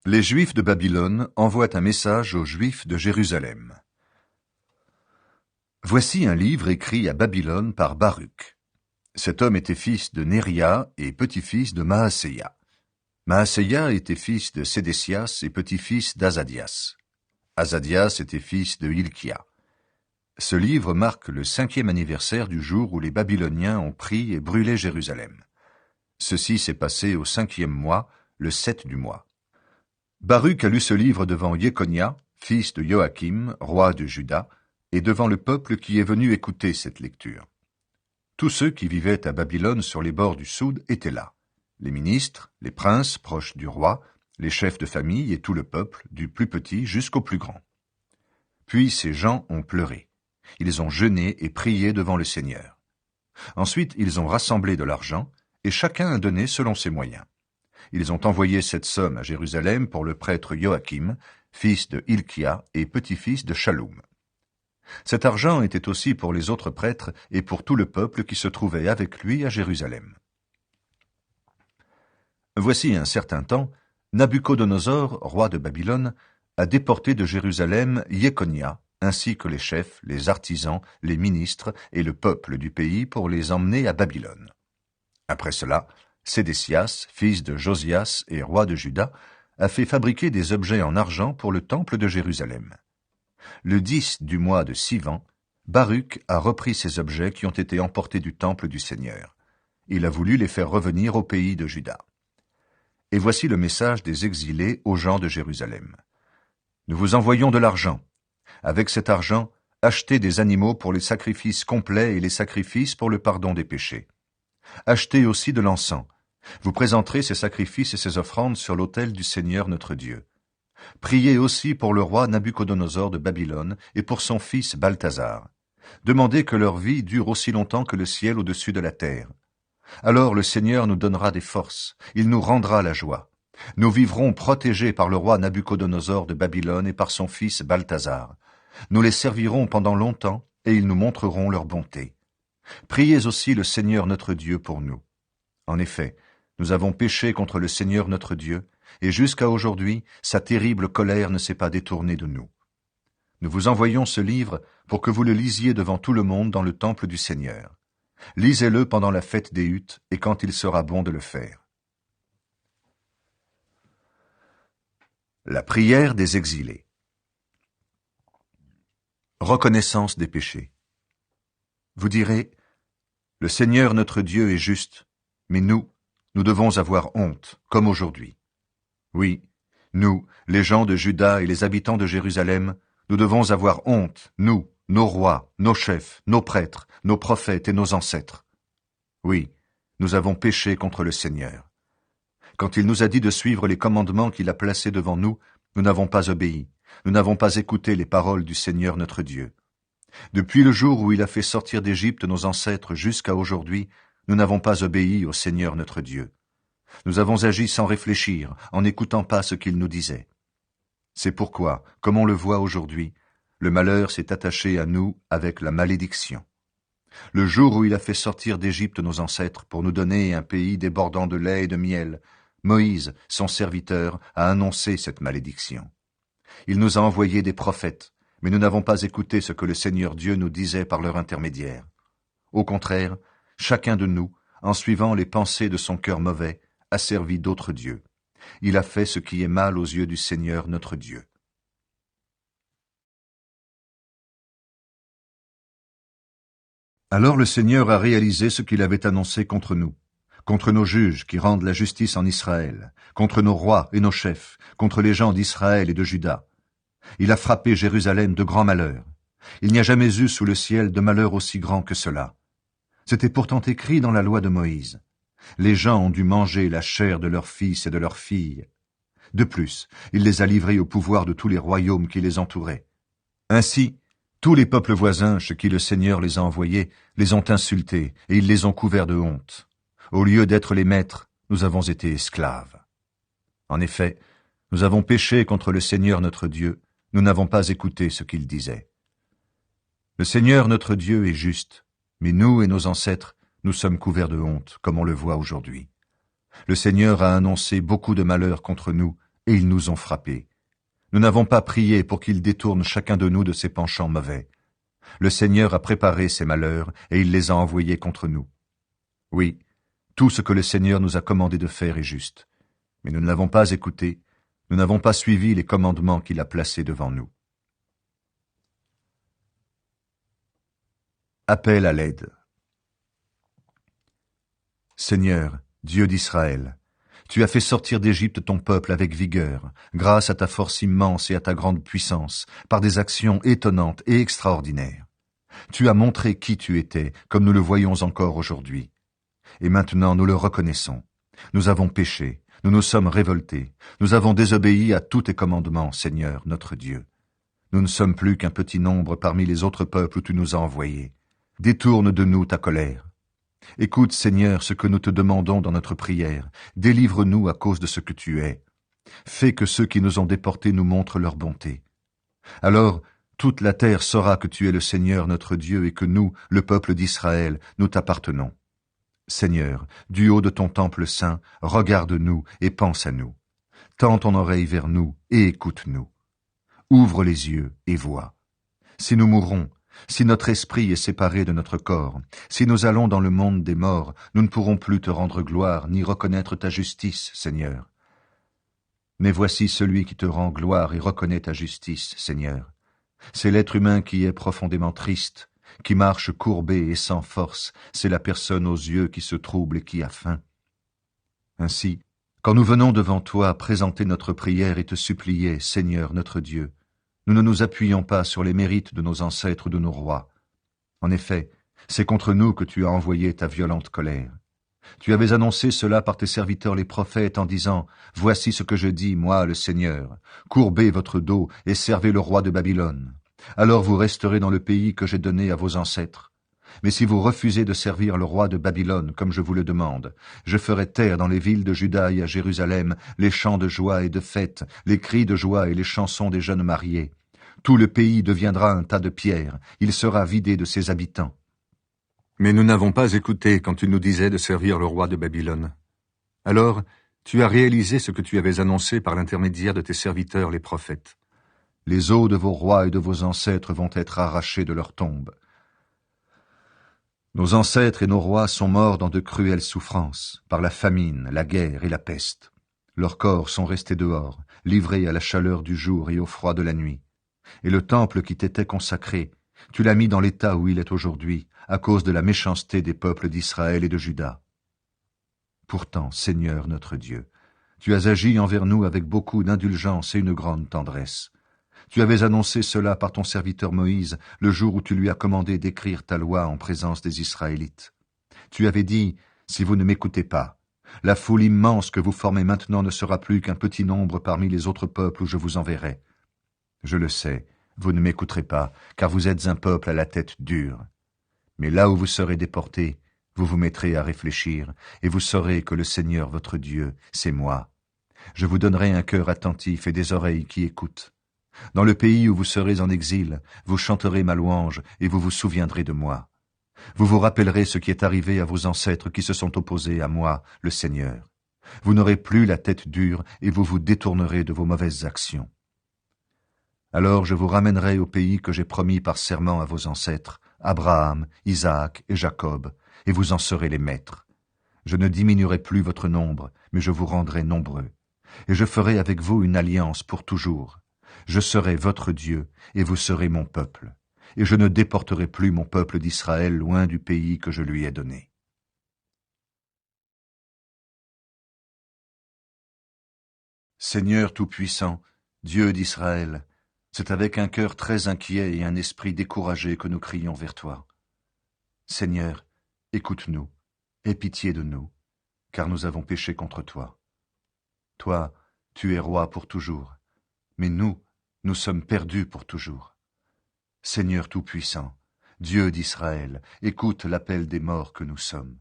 Les Juifs de Babylone envoient un message aux Juifs de Jérusalem. Voici un livre écrit à Babylone par Baruch. Cet homme était fils de Néria et petit-fils de Maaseia. Maaseia était fils de Sédécias et petit-fils d'Azadias. Azadias était fils de Hilkia. Ce livre marque le 5e anniversaire du jour où les Babyloniens ont pris et brûlé Jérusalem. Ceci s'est passé au 5e mois, le 7 du mois. Baruch a lu ce livre devant Jéconia, fils de Joachim, roi de Juda, et devant le peuple qui est venu écouter cette lecture. Tous ceux qui vivaient à Babylone sur les bords du Soud étaient là. Les ministres, les princes proches du roi, les chefs de famille et tout le peuple, du plus petit jusqu'au plus grand. Puis ces gens ont pleuré. Ils ont jeûné et prié devant le Seigneur. Ensuite, ils ont rassemblé de l'argent, et chacun a donné selon ses moyens. Ils ont envoyé cette somme à Jérusalem pour le prêtre Joachim, fils de Hilkia et petit-fils de Shaloum. Cet argent était aussi pour les autres prêtres et pour tout le peuple qui se trouvait avec lui à Jérusalem. Voici un certain temps, Nabuchodonosor, roi de Babylone, a déporté de Jérusalem Jéconia, ainsi que les chefs, les artisans, les ministres et le peuple du pays pour les emmener à Babylone. Après cela, Sédécias, fils de Josias et roi de Juda, a fait fabriquer des objets en argent pour le temple de Jérusalem. Le 10 du mois de Sivan, Baruch a repris ces objets qui ont été emportés du temple du Seigneur. Il a voulu les faire revenir au pays de Juda. Et voici le message des exilés aux gens de Jérusalem. Nous vous envoyons de l'argent. Avec cet argent, achetez des animaux pour les sacrifices complets et les sacrifices pour le pardon des péchés. Achetez aussi de l'encens. Vous présenterez ces sacrifices et ces offrandes sur l'autel du Seigneur notre Dieu. Priez aussi pour le roi Nabuchodonosor de Babylone et pour son fils Balthazar. Demandez que leur vie dure aussi longtemps que le ciel au-dessus de la terre. Alors le Seigneur nous donnera des forces, il nous rendra la joie. Nous vivrons protégés par le roi Nabuchodonosor de Babylone et par son fils Balthazar. Nous les servirons pendant longtemps et ils nous montreront leur bonté. Priez aussi le Seigneur notre Dieu pour nous. En effet, nous avons péché contre le Seigneur notre Dieu, et jusqu'à aujourd'hui, sa terrible colère ne s'est pas détournée de nous. Nous vous envoyons ce livre pour que vous le lisiez devant tout le monde dans le temple du Seigneur. Lisez-le pendant la fête des huttes et quand il sera bon de le faire. La prière des exilés. Reconnaissance des péchés. Vous direz, le Seigneur notre Dieu est juste, mais nous devons avoir honte, comme aujourd'hui. Oui, nous, les gens de Juda et les habitants de Jérusalem, nous devons avoir honte, nous, nos rois, nos chefs, nos prêtres, nos prophètes et nos ancêtres. Oui, nous avons péché contre le Seigneur. Quand il nous a dit de suivre les commandements qu'il a placés devant nous, nous n'avons pas obéi, nous n'avons pas écouté les paroles du Seigneur notre Dieu. Depuis le jour où il a fait sortir d'Égypte nos ancêtres jusqu'à aujourd'hui, nous n'avons pas obéi au Seigneur notre Dieu. Nous avons agi sans réfléchir, en n'écoutant pas ce qu'il nous disait. C'est pourquoi, comme on le voit aujourd'hui, le malheur s'est attaché à nous avec la malédiction. Le jour où il a fait sortir d'Égypte nos ancêtres pour nous donner un pays débordant de lait et de miel, Moïse, son serviteur, a annoncé cette malédiction. Il nous a envoyé des prophètes, mais nous n'avons pas écouté ce que le Seigneur Dieu nous disait par leur intermédiaire. Au contraire, chacun de nous, en suivant les pensées de son cœur mauvais, a servi d'autres dieux. Il a fait ce qui est mal aux yeux du Seigneur notre Dieu. Alors le Seigneur a réalisé ce qu'il avait annoncé contre nous, contre nos juges qui rendent la justice en Israël, contre nos rois et nos chefs, contre les gens d'Israël et de Juda. Il a frappé Jérusalem de grands malheurs. Il n'y a jamais eu sous le ciel de malheur aussi grand que cela. C'était pourtant écrit dans la loi de Moïse. Les gens ont dû manger la chair de leurs fils et de leurs filles. De plus, il les a livrés au pouvoir de tous les royaumes qui les entouraient. Ainsi, tous les peuples voisins chez qui le Seigneur les a envoyés les ont insultés et ils les ont couverts de honte. Au lieu d'être les maîtres, nous avons été esclaves. En effet, nous avons péché contre le Seigneur notre Dieu, nous n'avons pas écouté ce qu'il disait. Le Seigneur notre Dieu est juste, mais nous et nos ancêtres, nous sommes couverts de honte, comme on le voit aujourd'hui. Le Seigneur a annoncé beaucoup de malheurs contre nous et ils nous ont frappés. Nous n'avons pas prié pour qu'ils détournent chacun de nous de ses penchants mauvais. Le Seigneur a préparé ces malheurs, et il les a envoyés contre nous. Oui, tout ce que le Seigneur nous a commandé de faire est juste. Mais nous ne l'avons pas écouté, nous n'avons pas suivi les commandements qu'il a placés devant nous. Appel à l'aide. Seigneur, Dieu d'Israël, tu as fait sortir d'Égypte ton peuple avec vigueur, grâce à ta force immense et à ta grande puissance, par des actions étonnantes et extraordinaires. Tu as montré qui tu étais, comme nous le voyons encore aujourd'hui. Et maintenant nous le reconnaissons. Nous avons péché, nous nous sommes révoltés, nous avons désobéi à tous tes commandements, Seigneur, notre Dieu. Nous ne sommes plus qu'un petit nombre parmi les autres peuples où tu nous as envoyés. Détourne de nous ta colère. Écoute, Seigneur, ce que nous te demandons dans notre prière. Délivre-nous à cause de ce que tu es. Fais que ceux qui nous ont déportés nous montrent leur bonté. Alors, toute la terre saura que tu es le Seigneur notre Dieu et que nous, le peuple d'Israël, nous t'appartenons. Seigneur, du haut de ton temple saint, regarde-nous et pense à nous. Tends ton oreille vers nous et écoute-nous. Ouvre les yeux et vois. Si nous mourons, si notre esprit est séparé de notre corps, si nous allons dans le monde des morts, nous ne pourrons plus te rendre gloire ni reconnaître ta justice, Seigneur. Mais voici celui qui te rend gloire et reconnaît ta justice, Seigneur. C'est l'être humain qui est profondément triste, qui marche courbé et sans force, c'est la personne aux yeux qui se trouble et qui a faim. Ainsi, quand nous venons devant toi présenter notre prière et te supplier, Seigneur notre Dieu, nous ne nous appuyons pas sur les mérites de nos ancêtres ou de nos rois. En effet, c'est contre nous que tu as envoyé ta violente colère. Tu avais annoncé cela par tes serviteurs les prophètes en disant « Voici ce que je dis, moi le Seigneur. Courbez votre dos et servez le roi de Babylone. Alors vous resterez dans le pays que j'ai donné à vos ancêtres. Mais si vous refusez de servir le roi de Babylone comme je vous le demande, je ferai taire dans les villes de Juda et à Jérusalem les chants de joie et de fête, les cris de joie et les chansons des jeunes mariés. Tout le pays deviendra un tas de pierres, il sera vidé de ses habitants. » Mais nous n'avons pas écouté quand tu nous disais de servir le roi de Babylone. Alors, tu as réalisé ce que tu avais annoncé par l'intermédiaire de tes serviteurs les prophètes. Les os de vos rois et de vos ancêtres vont être arrachés de leur tombe. Nos ancêtres et nos rois sont morts dans de cruelles souffrances, par la famine, la guerre et la peste. Leurs corps sont restés dehors, livrés à la chaleur du jour et au froid de la nuit. Et le temple qui t'était consacré, tu l'as mis dans l'état où il est aujourd'hui, à cause de la méchanceté des peuples d'Israël et de Juda. Pourtant, Seigneur notre Dieu, tu as agi envers nous avec beaucoup d'indulgence et une grande tendresse. Tu avais annoncé cela par ton serviteur Moïse le jour où tu lui as commandé d'écrire ta loi en présence des Israélites. Tu avais dit, si vous ne m'écoutez pas, la foule immense que vous formez maintenant ne sera plus qu'un petit nombre parmi les autres peuples où je vous enverrai. Je le sais, vous ne m'écouterez pas, car vous êtes un peuple à la tête dure. Mais là où vous serez déportés, vous vous mettrez à réfléchir, et vous saurez que le Seigneur votre Dieu, c'est moi. Je vous donnerai un cœur attentif et des oreilles qui écoutent. Dans le pays où vous serez en exil, vous chanterez ma louange et vous vous souviendrez de moi. Vous vous rappellerez ce qui est arrivé à vos ancêtres qui se sont opposés à moi, le Seigneur. Vous n'aurez plus la tête dure et vous vous détournerez de vos mauvaises actions. Alors je vous ramènerai au pays que j'ai promis par serment à vos ancêtres, Abraham, Isaac et Jacob, et vous en serez les maîtres. Je ne diminuerai plus votre nombre, mais je vous rendrai nombreux. Et je ferai avec vous une alliance pour toujours. Je serai votre Dieu, et vous serez mon peuple. Et je ne déporterai plus mon peuple d'Israël loin du pays que je lui ai donné. Seigneur Tout-Puissant, Dieu d'Israël, c'est avec un cœur très inquiet et un esprit découragé que nous crions vers toi. Seigneur, écoute-nous, aie pitié de nous, car nous avons péché contre toi. Toi, tu es roi pour toujours, mais nous sommes perdus pour toujours. Seigneur Tout-Puissant, Dieu d'Israël, écoute l'appel des morts que nous sommes.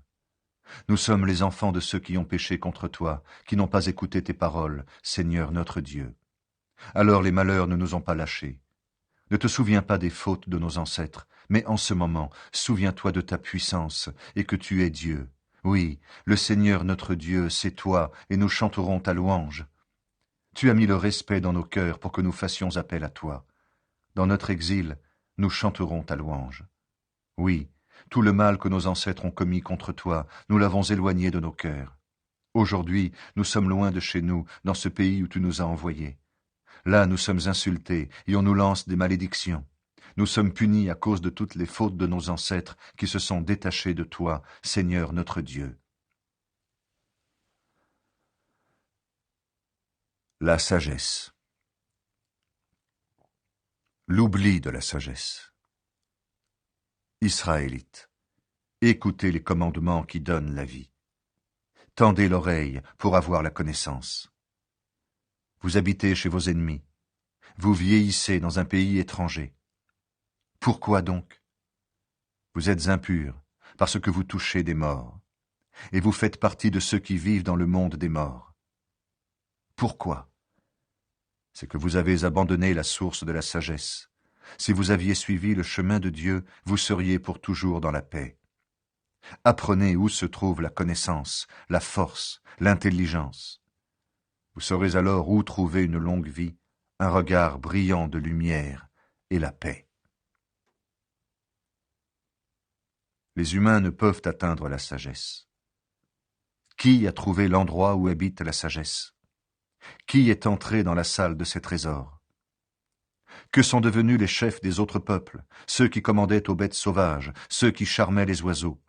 Nous sommes les enfants de ceux qui ont péché contre toi, qui n'ont pas écouté tes paroles, Seigneur notre Dieu. Alors les malheurs ne nous ont pas lâchés. Ne te souviens pas des fautes de nos ancêtres, mais en ce moment, souviens-toi de ta puissance et que tu es Dieu. Oui, le Seigneur notre Dieu, c'est toi, et nous chanterons ta louange. Tu as mis le respect dans nos cœurs pour que nous fassions appel à toi. Dans notre exil, nous chanterons ta louange. Oui, tout le mal que nos ancêtres ont commis contre toi, nous l'avons éloigné de nos cœurs. Aujourd'hui, nous sommes loin de chez nous, dans ce pays où tu nous as envoyés. Là, nous sommes insultés et on nous lance des malédictions. Nous sommes punis à cause de toutes les fautes de nos ancêtres qui se sont détachés de toi, Seigneur notre Dieu. La sagesse. L'oubli de la sagesse. Israélites, écoutez les commandements qui donnent la vie. Tendez l'oreille pour avoir la connaissance. Vous habitez chez vos ennemis. Vous vieillissez dans un pays étranger. Pourquoi donc? Vous êtes impurs parce que vous touchez des morts, et vous faites partie de ceux qui vivent dans le monde des morts. Pourquoi? C'est que vous avez abandonné la source de la sagesse. Si vous aviez suivi le chemin de Dieu, vous seriez pour toujours dans la paix. Apprenez où se trouve la connaissance, la force, l'intelligence. Vous saurez alors où trouver une longue vie, un regard brillant de lumière et la paix. Les humains ne peuvent atteindre la sagesse. Qui a trouvé l'endroit où habite la sagesse? Qui est entré dans la salle de ses trésors? Que sont devenus les chefs des autres peuples, ceux qui commandaient aux bêtes sauvages, ceux qui charmaient les oiseaux?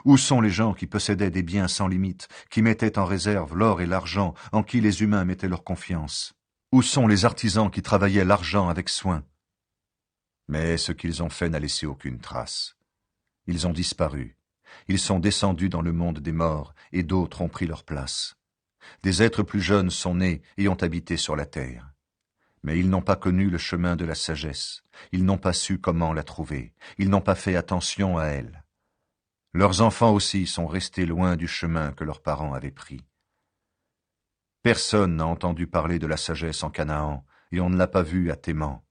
Où sont les gens qui possédaient des biens sans limite, qui mettaient en réserve l'or et l'argent, en qui les humains mettaient leur confiance? Où sont les artisans qui travaillaient l'argent avec soin? Mais ce qu'ils ont fait n'a laissé aucune trace. Ils ont disparu. Ils sont descendus dans le monde des morts, et d'autres ont pris leur place. Des êtres plus jeunes sont nés et ont habité sur la terre. Mais ils n'ont pas connu le chemin de la sagesse. Ils n'ont pas su comment la trouver. Ils n'ont pas fait attention à elle. Leurs enfants aussi sont restés loin du chemin que leurs parents avaient pris. Personne n'a entendu parler de la sagesse en Canaan, et on ne l'a pas vue à Théman.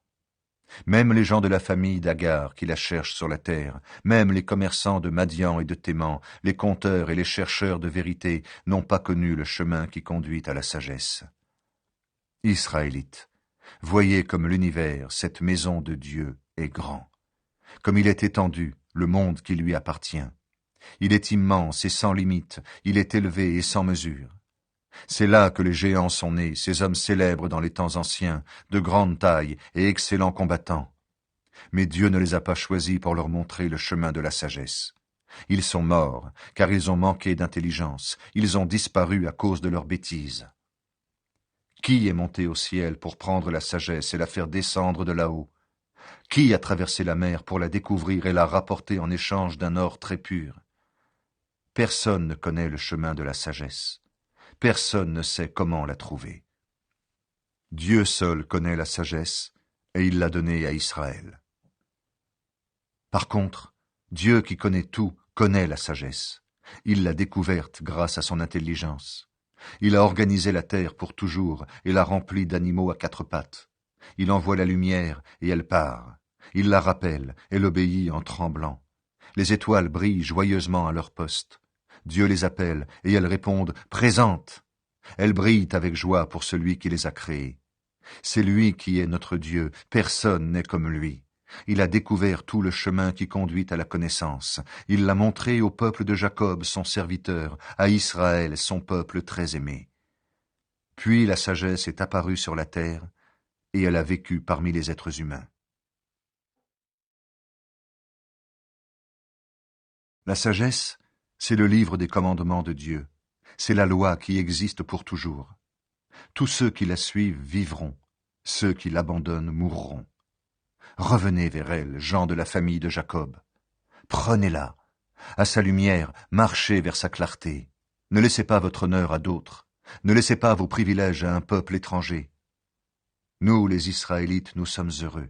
Même les gens de la famille d'Agar qui la cherchent sur la terre, même les commerçants de Madian et de Théman, les conteurs et les chercheurs de vérité n'ont pas connu le chemin qui conduit à la sagesse. Israélites, voyez comme l'univers, cette maison de Dieu, est grand. Comme il est étendu, le monde qui lui appartient. Il est immense et sans limite, il est élevé et sans mesure. C'est là que les géants sont nés, ces hommes célèbres dans les temps anciens, de grande taille et excellents combattants. Mais Dieu ne les a pas choisis pour leur montrer le chemin de la sagesse. Ils sont morts, car ils ont manqué d'intelligence, ils ont disparu à cause de leurs bêtises. Qui est monté au ciel pour prendre la sagesse et la faire descendre de là-haut? Qui a traversé la mer pour la découvrir et la rapporter en échange d'un or très pur? Personne ne connaît le chemin de la sagesse. Personne ne sait comment la trouver. Dieu seul connaît la sagesse, et il l'a donnée à Israël. Par contre, Dieu qui connaît tout, connaît la sagesse. Il l'a découverte grâce à son intelligence. Il a organisé la terre pour toujours et l'a remplie d'animaux à quatre pattes. Il envoie la lumière et elle part. Il la rappelle, elle obéit en tremblant. Les étoiles brillent joyeusement à leur poste. Dieu les appelle et elles répondent « Présentes !» Elles brillent avec joie pour celui qui les a créées. C'est lui qui est notre Dieu, personne n'est comme lui. Il a découvert tout le chemin qui conduit à la connaissance. Il l'a montré au peuple de Jacob, son serviteur, à Israël, son peuple très aimé. Puis la sagesse est apparue sur la terre, et elle a vécu parmi les êtres humains. La sagesse, c'est le livre des commandements de Dieu. C'est la loi qui existe pour toujours. Tous ceux qui la suivent vivront. Ceux qui l'abandonnent mourront. Revenez vers elle, gens de la famille de Jacob. Prenez-la. À sa lumière, marchez vers sa clarté. Ne laissez pas votre honneur à d'autres. Ne laissez pas vos privilèges à un peuple étranger. Nous, les Israélites, nous sommes heureux.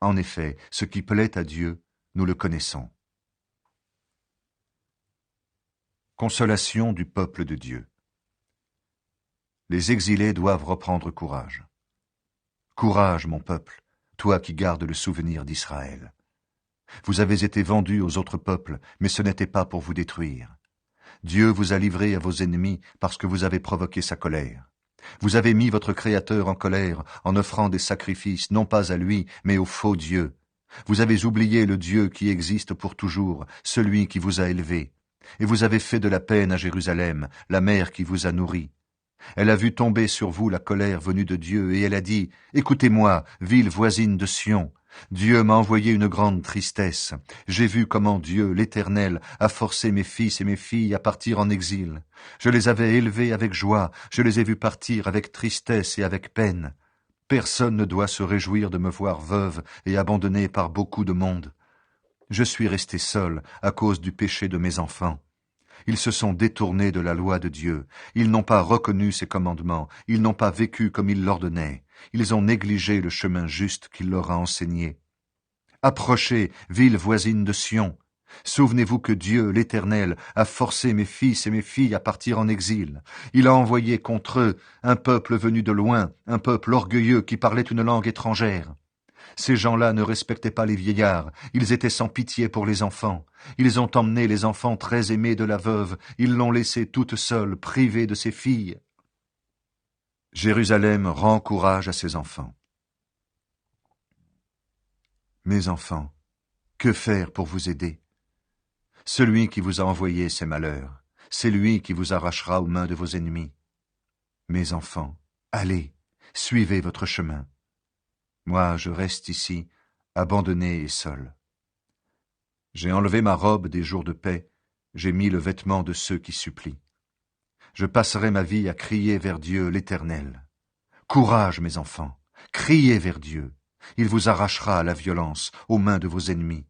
En effet, ce qui plaît à Dieu, nous le connaissons. Consolation du peuple de Dieu. Les exilés doivent reprendre courage. Courage, mon peuple, toi qui gardes le souvenir d'Israël. Vous avez été vendus aux autres peuples, mais ce n'était pas pour vous détruire. Dieu vous a livrés à vos ennemis parce que vous avez provoqué sa colère. Vous avez mis votre Créateur en colère en offrant des sacrifices, non pas à lui, mais au faux Dieu. Vous avez oublié le Dieu qui existe pour toujours, celui qui vous a élevé. Et vous avez fait de la peine à Jérusalem, la mère qui vous a nourri. Elle a vu tomber sur vous la colère venue de Dieu, et elle a dit, « Écoutez-moi, ville voisine de Sion. Dieu m'a envoyé une grande tristesse. J'ai vu comment Dieu, l'Éternel, a forcé mes fils et mes filles à partir en exil. Je les avais élevés avec joie, je les ai vus partir avec tristesse et avec peine. Personne ne doit se réjouir de me voir veuve et abandonnée par beaucoup de monde. Je suis resté seul à cause du péché de mes enfants. Ils se sont détournés de la loi de Dieu. Ils n'ont pas reconnu ses commandements. Ils n'ont pas vécu comme il l'ordonnait. Ils ont négligé le chemin juste qu'il leur a enseigné. Approchez, ville voisine de Sion. Souvenez-vous que Dieu, l'Éternel, a forcé mes fils et mes filles à partir en exil. Il a envoyé contre eux un peuple venu de loin, un peuple orgueilleux qui parlait une langue étrangère. Ces gens-là ne respectaient pas les vieillards, ils étaient sans pitié pour les enfants. Ils ont emmené les enfants très aimés de la veuve, ils l'ont laissée toute seule, privée de ses filles. Jérusalem rend courage à ses enfants. Mes enfants, que faire pour vous aider? Celui qui vous a envoyé ces malheurs, c'est lui qui vous arrachera aux mains de vos ennemis. Mes enfants, allez, suivez votre chemin. Moi, je reste ici, abandonné et seul. J'ai enlevé ma robe des jours de paix, j'ai mis le vêtement de ceux qui supplient. Je passerai ma vie à crier vers Dieu l'Éternel. Courage, mes enfants, criez vers Dieu. Il vous arrachera à la violence, aux mains de vos ennemis.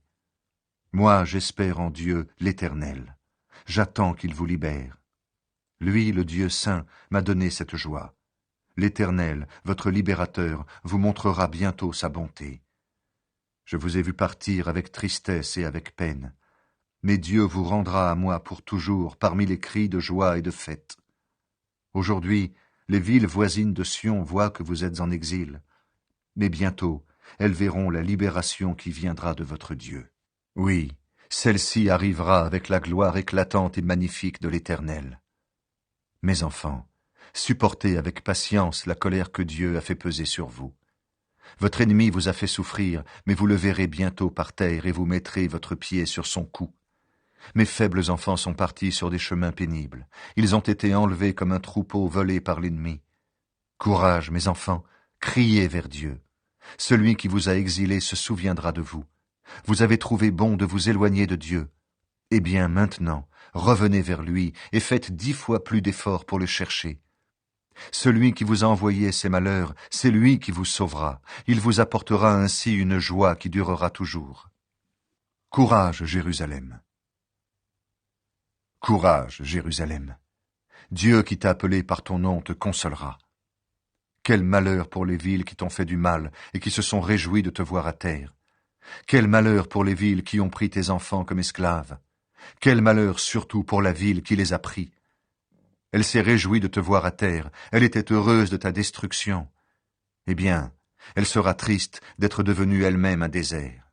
Moi, j'espère en Dieu l'Éternel. J'attends qu'il vous libère. Lui, le Dieu saint, m'a donné cette joie. L'Éternel, votre libérateur, vous montrera bientôt sa bonté. Je vous ai vu partir avec tristesse et avec peine. Mais Dieu vous rendra à moi pour toujours parmi les cris de joie et de fête. Aujourd'hui, les villes voisines de Sion voient que vous êtes en exil. Mais bientôt, elles verront la libération qui viendra de votre Dieu. Oui, celle-ci arrivera avec la gloire éclatante et magnifique de l'Éternel. Mes enfants, supportez avec patience la colère que Dieu a fait peser sur vous. Votre ennemi vous a fait souffrir, mais vous le verrez bientôt par terre et vous mettrez votre pied sur son cou. Mes faibles enfants sont partis sur des chemins pénibles. Ils ont été enlevés comme un troupeau volé par l'ennemi. Courage, mes enfants, criez vers Dieu. Celui qui vous a exilés se souviendra de vous. Vous avez trouvé bon de vous éloigner de Dieu. Eh bien, maintenant, revenez vers lui et faites 10 fois plus d'efforts pour le chercher. Celui qui vous a envoyé ces malheurs, c'est lui qui vous sauvera. Il vous apportera ainsi une joie qui durera toujours. Courage, Jérusalem. Courage, Jérusalem. Dieu qui t'a appelé par ton nom te consolera. Quel malheur pour les villes qui t'ont fait du mal et qui se sont réjouies de te voir à terre. Quel malheur pour les villes qui ont pris tes enfants comme esclaves. Quel malheur surtout pour la ville qui les a pris. Elle s'est réjouie de te voir à terre, elle était heureuse de ta destruction. Eh bien, elle sera triste d'être devenue elle-même un désert.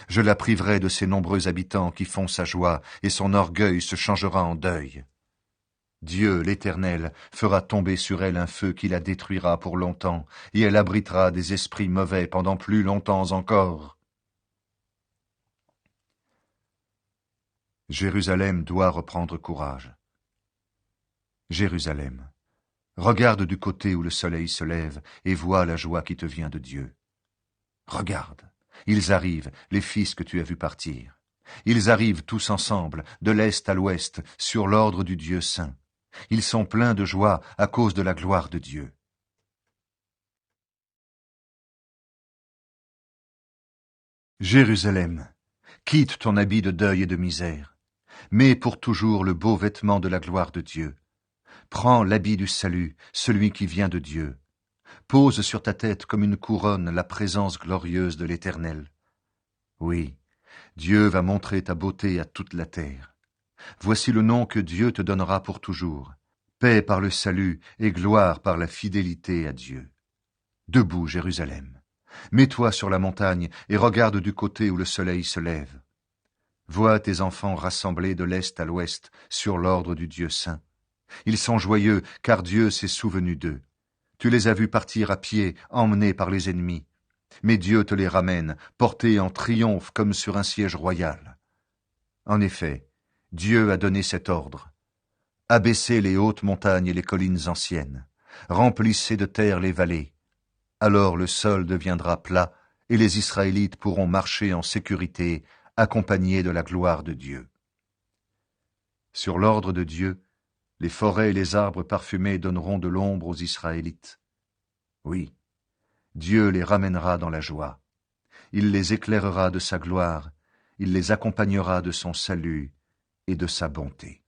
Je la priverai de ses nombreux habitants qui font sa joie, et son orgueil se changera en deuil. Dieu, l'Éternel, fera tomber sur elle un feu qui la détruira pour longtemps, et elle abritera des esprits mauvais pendant plus longtemps encore. Jérusalem doit reprendre courage. Jérusalem, regarde du côté où le soleil se lève et vois la joie qui te vient de Dieu. Regarde, ils arrivent, les fils que tu as vus partir. Ils arrivent tous ensemble, de l'est à l'ouest, sur l'ordre du Dieu saint. Ils sont pleins de joie à cause de la gloire de Dieu. Jérusalem, quitte ton habit de deuil et de misère. Mets pour toujours le beau vêtement de la gloire de Dieu. Prends l'habit du salut, celui qui vient de Dieu. Pose sur ta tête comme une couronne la présence glorieuse de l'Éternel. Oui, Dieu va montrer ta beauté à toute la terre. Voici le nom que Dieu te donnera pour toujours. Paix par le salut et gloire par la fidélité à Dieu. Debout, Jérusalem. Mets-toi sur la montagne et regarde du côté où le soleil se lève. Vois tes enfants rassemblés de l'est à l'ouest sur l'ordre du Dieu saint. Ils sont joyeux, car Dieu s'est souvenu d'eux. Tu les as vus partir à pied, emmenés par les ennemis. Mais Dieu te les ramène, portés en triomphe comme sur un siège royal. En effet, Dieu a donné cet ordre. Abaissez les hautes montagnes et les collines anciennes. Remplissez de terre les vallées. Alors le sol deviendra plat et les Israélites pourront marcher en sécurité, accompagnés de la gloire de Dieu. Sur l'ordre de Dieu, les forêts et les arbres parfumés donneront de l'ombre aux Israélites. Oui, Dieu les ramènera dans la joie. Il les éclairera de sa gloire, il les accompagnera de son salut et de sa bonté.